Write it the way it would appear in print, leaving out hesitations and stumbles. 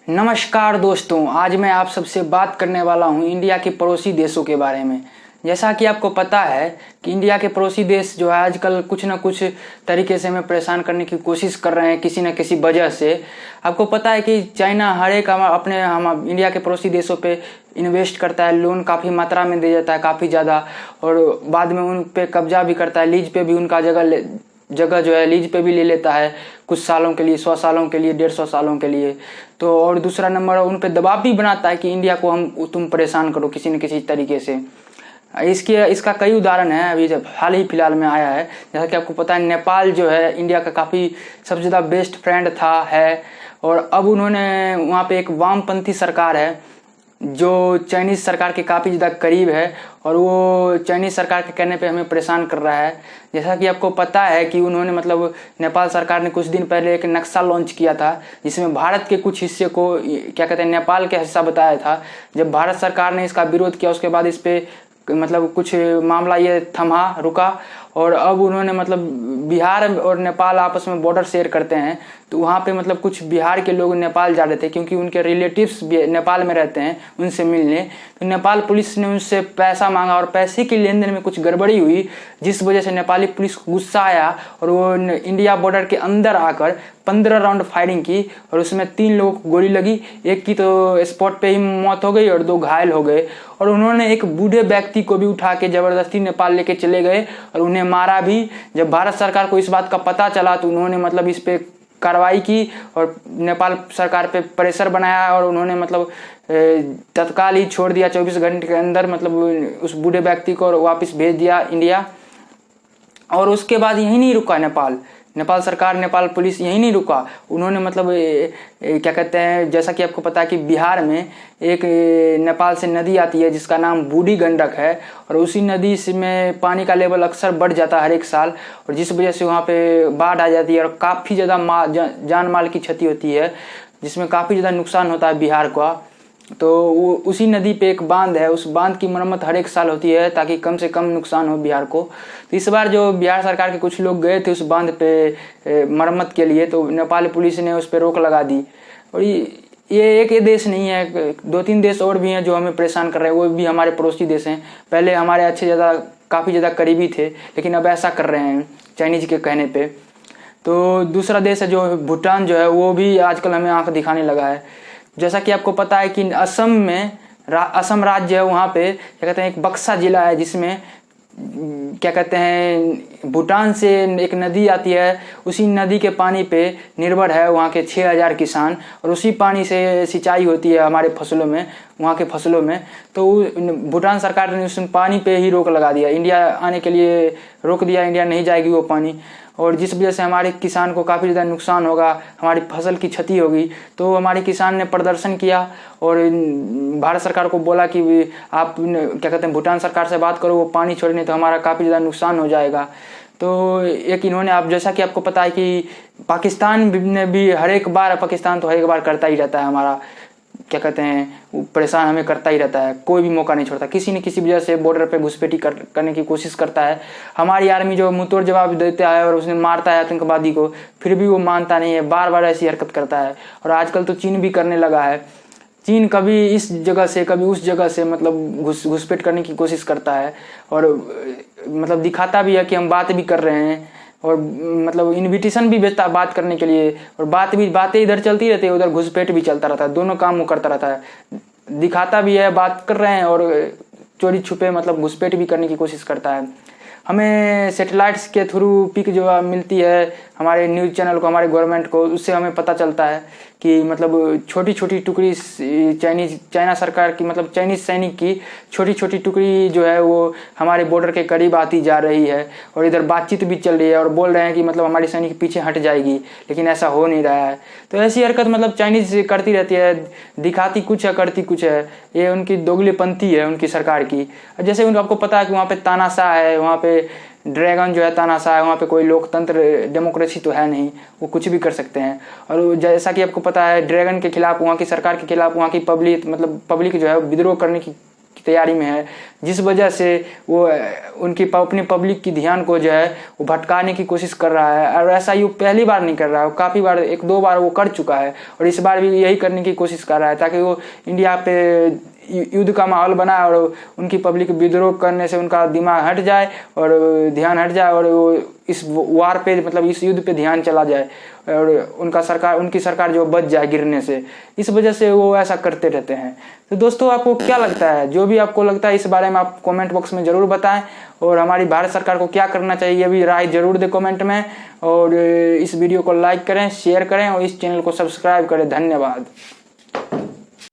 नमस्कार दोस्तों, आज मैं आप सबसे बात करने वाला हूं इंडिया के पड़ोसी देशों के बारे में। जैसा कि आपको पता है कि इंडिया के पड़ोसी देश जो है आजकल कुछ ना कुछ तरीके से हमें परेशान करने की कोशिश कर रहे हैं किसी न किसी वजह से। आपको पता है कि चाइना हर एक हम इंडिया के पड़ोसी देशों पे इन्वेस्ट करता है, लोन काफ़ी मात्रा में दे जाता है, काफ़ी ज़्यादा, और बाद में उन पे कब्जा भी करता है, लीज पे भी उनका जगह जो है लीज पे भी ले लेता है कुछ सालों के लिए, 100 सालों के लिए, 150 सालों के लिए। तो और दूसरा नंबर उन पे दबाव भी बनाता है कि इंडिया को तुम परेशान करो किसी न किसी तरीके से। इसका कई उदाहरण है, अभी जब हाल ही फिलहाल में आया है। जैसा कि आपको पता है नेपाल जो है इंडिया का काफ़ी सबसे ज़्यादा बेस्ट फ्रेंड था है, और अब उन्होंने वहाँ पे एक वामपंथी सरकार है जो चाइनीज़ सरकार के काफ़ी ज़्यादा करीब है, और वो चाइनीज़ सरकार के कहने पे हमें परेशान कर रहा है। जैसा कि आपको पता है कि उन्होंने नेपाल सरकार ने कुछ दिन पहले एक नक्शा लॉन्च किया था जिसमें भारत के कुछ हिस्से को क्या कहते हैं नेपाल का हिस्सा बताया था। जब भारत सरकार ने इसका विरोध किया उसके बाद इस पर कुछ मामला ये रुका, और अब उन्होंने बिहार और नेपाल आपस में बॉर्डर शेयर करते हैं, तो वहाँ पे कुछ बिहार के लोग नेपाल जा रहे थे क्योंकि उनके रिलेटिव्स नेपाल में रहते हैं, उनसे मिलने। तो नेपाल पुलिस ने उनसे पैसा मांगा और पैसे की लेन देन में कुछ गड़बड़ी हुई, जिस वजह से नेपाली पुलिस को गुस्सा आया और वो इंडिया बॉर्डर के अंदर आकर 15 राउंड फायरिंग की, और उसमें 3 लोगों को गोली लगी। एक की तो स्पॉट पे ही मौत हो गई और 2 घायल हो गए, और उन्होंने एक बूढ़े व्यक्ति को भी उठा के जबरदस्ती नेपाल लेके चले गए और उन्हें मारा भी। जब भारत सरकार को इस बात का पता चला तो उन्होंने इस पे कार्रवाई की और नेपाल सरकार पे प्रेशर बनाया, और उन्होंने तत्काल ही छोड़ दिया 24 घंटे के अंदर, उस बूढ़े व्यक्ति को वापस भेज दिया इंडिया। और उसके बाद यही नहीं रुका नेपाल सरकार, नेपाल पुलिस यही नहीं रुका। उन्होंने क्या कहते हैं, जैसा कि आपको पता है कि बिहार में एक नेपाल से नदी आती है जिसका नाम बूढ़ी गंडक है, और उसी नदी में पानी का लेवल अक्सर बढ़ जाता है हर एक साल, और जिस वजह से वहाँ पे बाढ़ आ जाती है और काफ़ी ज़्यादा जान माल की क्षति होती है, जिसमें काफ़ी ज़्यादा नुकसान होता है बिहार का। तो वो उसी नदी पे एक बांध है, उस बांध की मरम्मत हर एक साल होती है ताकि कम से कम नुकसान हो बिहार को। तो इस बार जो बिहार सरकार के कुछ लोग गए थे उस बांध पे मरम्मत के लिए, तो नेपाली पुलिस ने उस पर रोक लगा दी। और ये एक देश नहीं है, 2-3 देश और भी हैं जो हमें परेशान कर रहे हैं, वो भी हमारे पड़ोसी देश हैं। पहले हमारे काफ़ी ज़्यादा करीबी थे, लेकिन अब ऐसा कर रहे हैं चाइनीज़ के कहने पे। तो दूसरा देश है जो भूटान जो है, वो भी आजकल हमें आंख दिखाने लगा है। जैसा कि आपको पता है कि असम राज्य है, वहाँ पे क्या कहते हैं एक बक्सा जिला है जिसमें क्या कहते हैं भूटान से एक नदी आती है, उसी नदी के पानी पे निर्भर है वहाँ के 6000 किसान, और उसी पानी से सिंचाई होती है हमारे फसलों में, वहाँ के फसलों में। तो भूटान सरकार ने उस पानी पे ही रोक लगा दिया, इंडिया आने के लिए रोक दिया, इंडिया नहीं जाएगी वो पानी, और जिस वजह से हमारे किसान को काफ़ी ज़्यादा नुकसान होगा, हमारी फसल की क्षति होगी। तो हमारे किसान ने प्रदर्शन किया और भारत सरकार को बोला कि आप क्या कहते हैं भूटान सरकार से बात करो, वो पानी छोड़ने तो हमारा काफ़ी ज़्यादा नुकसान हो जाएगा। तो एक इन्होंने, आप जैसा कि आपको पता है कि पाकिस्तान ने भी हर एक बार करता ही रहता है हमारा क्या कहते हैं परेशान हमें करता ही रहता है, कोई भी मौका नहीं छोड़ता, किसी न किसी वजह से बॉर्डर पे घुसपैठी करने की कोशिश करता है। हमारी आर्मी जो मुंहतोड़ जवाब देता है और उसने मारता है आतंकवादी को, फिर भी वो मानता नहीं है, बार बार ऐसी हरकत करता है। और आजकल तो चीन भी करने लगा है, चीन कभी इस जगह से कभी उस जगह से घुसपैठ करने की कोशिश करता है, और दिखाता भी है कि हम बात भी कर रहे हैं, और इनविटेशन भी भेजता है बात करने के लिए, और बातें इधर चलती रहती है, उधर घुसपैठ भी चलता रहता है, दोनों काम वो करता रहता है, दिखाता भी है बात कर रहे हैं और चोरी छुपे घुसपैठ भी करने की कोशिश करता है। हमें सैटेलाइट्स के थ्रू पिक जो मिलती है हमारे न्यूज़ चैनल को, हमारे गवर्नमेंट को, उससे हमें पता चलता है कि छोटी छोटी टुकड़ी चाइना सरकार की चाइनीज सैनिक की छोटी छोटी टुकड़ी जो है वो हमारे बॉर्डर के करीब आती जा रही है, और इधर बातचीत भी चल रही है और बोल रहे हैं कि हमारी सैनिक पीछे हट जाएगी, लेकिन ऐसा हो नहीं रहा है। तो ऐसी हरकत चाइनीज करती रहती है, दिखाती कुछ है करती कुछ है, ये उनकी दोगलेपंथी है उनकी सरकार की। जैसे आपको पता है कि वहाँ पे तानाशाह है, वहाँ पे ड्रैगन जो है तानाशाह है, वहाँ पे कोई लोकतंत्र डेमोक्रेसी तो है नहीं, वो कुछ भी कर सकते हैं। और जैसा कि आपको पता है ड्रैगन के खिलाफ, वहाँ की सरकार के खिलाफ वहाँ की पब्लिक जो है विद्रोह करने की की तैयारी में है, जिस वजह से वो अपनी पब्लिक की ध्यान को जो है वो भटकाने की कोशिश कर रहा है। और ऐसा ये पहली बार नहीं कर रहा है, काफ़ी बार 1-2 बार वो कर चुका है और इस बार भी यही करने की कोशिश कर रहा है ताकि वो इंडिया पे युद्ध का माहौल बनाए और उनकी पब्लिक विद्रोह करने से उनका दिमाग हट जाए और ध्यान हट जाए और वो इस वार पे मतलब इस युद्ध पे ध्यान चला जाए और उनकी सरकार जो बच जाए गिरने से। इस वजह से वो ऐसा करते रहते हैं। तो दोस्तों आपको क्या लगता है? जो भी आपको लगता है इस बारे में आप कमेंट बॉक्स में ज़रूर बताएं और हमारी भारत सरकार को क्या करना चाहिए ये भी राय ज़रूर दें कमेंट में। और इस वीडियो को लाइक करें, शेयर करें और इस चैनल को सब्सक्राइब करें। धन्यवाद।